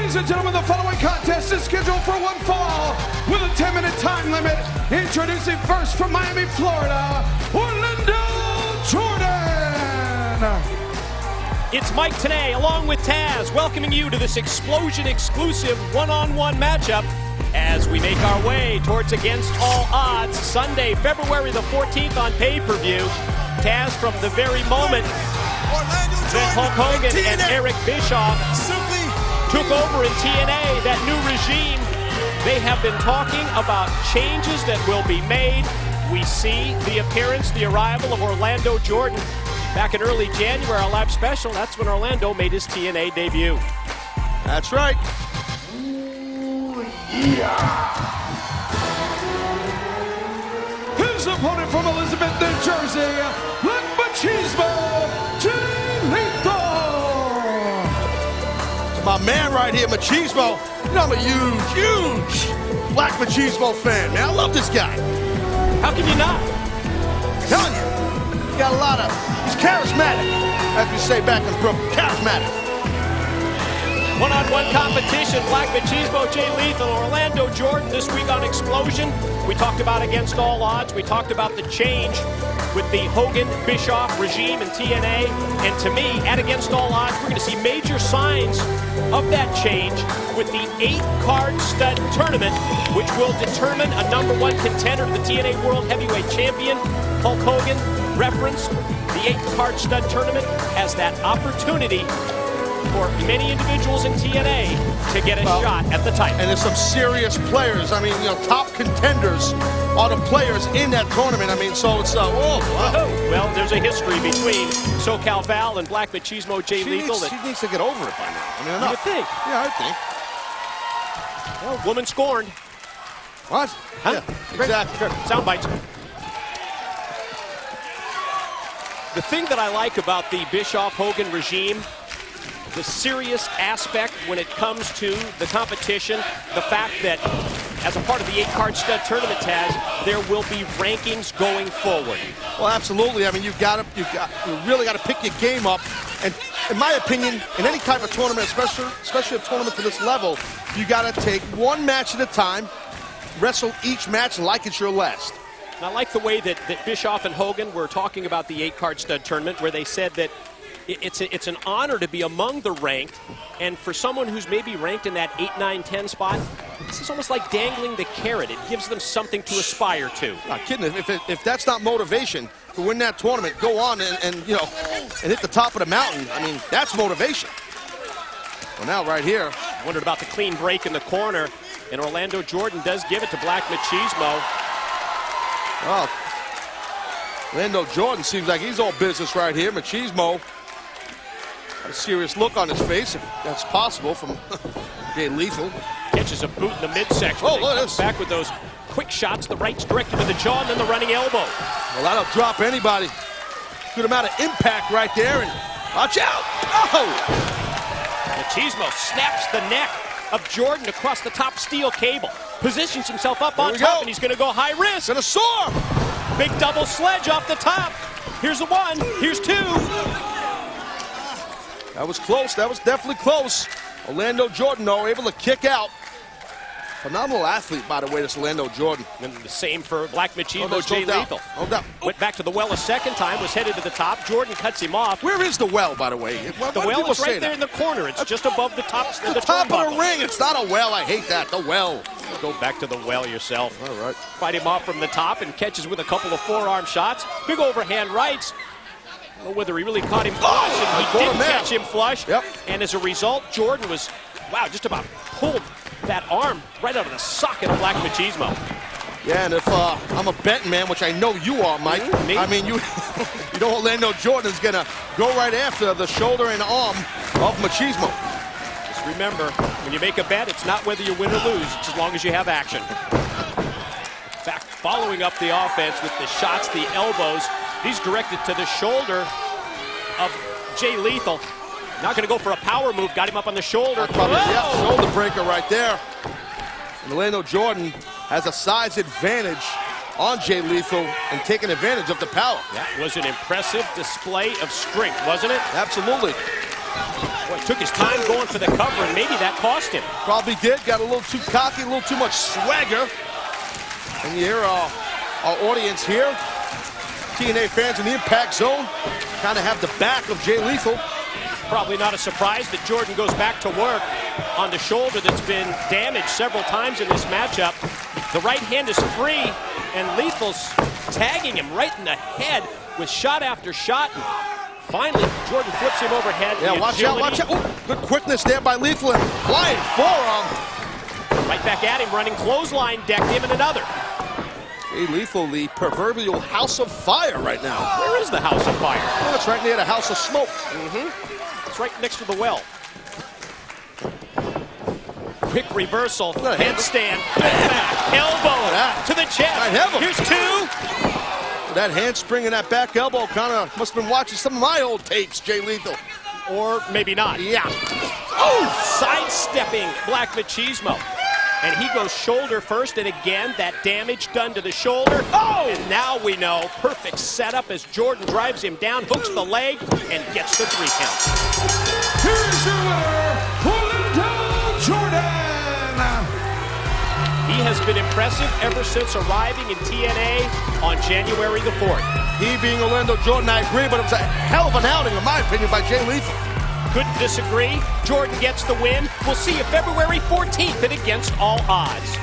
Ladies and gentlemen, the following contest is scheduled for one fall with a 10-minute time limit. Introducing first from Miami, Florida, Orlando Jordan. It's Mike Tenay along with Taz welcoming you to this Explosion exclusive one-on-one matchup as we make our way towards Against All Odds Sunday, February the 14th on pay-per-view. Taz, from the very moment that Hulk Hogan and Eric Bischoff took over in TNA, that new regime, they have been talking about changes that will be made. We see the appearance, the arrival of Orlando Jordan back in early January, our live special. That's when Orlando made his TNA debut. That's right. Ooh, yeah. His opponent from Elizabeth, New Jersey, Machismo, Lethal. My man right here, Machismo. You know, I'm a huge Black Machismo fan, man. I love this guy. How can you not? I'm telling you, he got a lot of, he's charismatic, as we say back in Brooklyn, charismatic. One-on-one competition, Black Machismo, Jay Lethal, Orlando Jordan this week on Explosion. We talked about Against All Odds. We talked about the change with the Hogan-Bischoff regime in TNA. And to me, at Against All Odds, we're going to see major signs of that change with the 8-card stud tournament, which will determine a #1 contender to the TNA World Heavyweight Champion. Hulk Hogan referenced the 8-card stud tournament as that opportunity for many individuals in TNA to get a shot at the title. And there's some serious players. I mean, you know, top contenders are the players in that tournament. I mean, so it's, whoa, wow. Well, there's a history between SoCal Val and Black Machismo, Jay Lethal. She needs to get over it by now. I mean, You would think. Yeah, I think. Well, woman scorned. What? Huh? Yeah, exactly. Sound bites. The thing that I like about the Bischoff-Hogan regime, the serious aspect when it comes to the competition, the fact that as a part of the 8-card stud tournament, Taz, there will be rankings going forward. Well, absolutely. I mean, you really got to pick your game up. And in my opinion, in any type of tournament, especially a tournament to this level, you got to take one match at a time, wrestle each match like it's your last. And I like the way that Bischoff and Hogan were talking about the 8-card stud tournament, where they said that it's an honor to be among the ranked, and for someone who's maybe ranked in that 8, 9, 10 spot, this is almost like dangling the carrot. It gives them something to aspire to. Not kidding. If that's not motivation to win that tournament, go on and you know, and hit the top of the mountain. I mean, that's motivation. Well, now right here, Wondered about the clean break in the corner, and Orlando Jordan does give it to Black Machismo. well, Orlando Jordan seems like he's all business right here. Machismo, a serious look on his face, if that's possible, from Jay Lethal. Catches a boot in the midsection. Oh, look at this. Back with those quick shots. The right's directed to the jaw, and then the running elbow. Well, that'll drop anybody. Good amount of impact right there, and watch out! Oh! Machismo snaps the neck of Jordan across the top steel cable. Positions himself up on top, and he's going to go high risk. Gonna soar! Big double sledge off the top. Here's the 1, here's 2. That was close. That was definitely close. Orlando Jordan, though, able to kick out. Phenomenal athlete, by the way, this Orlando Jordan. And the same for Black Machismo, no Jay doubt. Lethal. No doubt. Went back to the well a second time, was headed to the top. Jordan cuts him off. Where is the well, by the way? Why The do well people is say right there in that? the corner. It's just above the top. The top of the ring. It's not a well. I hate that. The well. Go back to the well yourself. All right. Fight him off from the top and catches with a couple of forearm shots. Big overhand rights. I don't know whether he really caught him flush, and he didn't catch him flush. Yep. And as a result, Jordan was, wow, just about pulled that arm right out of the socket of Black Machismo. Yeah, and if I'm a betting man, which I know you are, Mike, Me? I mean, you know Orlando Jordan is going to go right after the shoulder and arm of Machismo. Just remember, when you make a bet, it's not whether you win or lose, it's as long as you have action. In fact, following up the offense with the shots, the elbows, he's directed to the shoulder of Jay Lethal. Not going to go for a power move, got him up on the shoulder. Yeah, shoulder breaker right there. And Orlando Jordan has a size advantage on Jay Lethal and taking advantage of the power. That was an impressive display of strength, wasn't it? Absolutely. Boy, took his time going for the cover, and maybe that cost him. Probably did. Got a little too cocky, a little too much swagger. And you hear our audience here, TNA fans in the Impact Zone, kind of have the back of Jay Lethal. Probably not a surprise that Jordan goes back to work on the shoulder that's been damaged several times in this matchup. The right hand is free, and Lethal's tagging him right in the head with shot after shot. And finally, Jordan flips him overhead. Yeah, watch out, watch out. Ooh, good quickness there by Lethal, and flying forearm. Right back at him, running clothesline, decked him, and another. Jay Lethal, the proverbial house of fire right now. Where is the house of fire? Well, it's right near the house of smoke. It's right next to the well. Quick reversal, headstand, back, elbow to the chest. Here's two. That handspring and that back elbow kind of must have been watching some of my old tapes, Jay Lethal. Or maybe not. Yeah. Oh! Sidestepping Black Machismo. And he goes shoulder first, and again, that damage done to the shoulder. Oh! And now we know, perfect setup as Jordan drives him down, hooks the leg, and gets the 3 count. Here's your winner, Jordan. He has been impressive ever since arriving in TNA on January the 4th. He being Orlando Jordan, I agree, but it was a hell of an outing, in my opinion, by Jay Lethal. Couldn't disagree. Jordan gets the win. We'll see you February 14th at Against All Odds.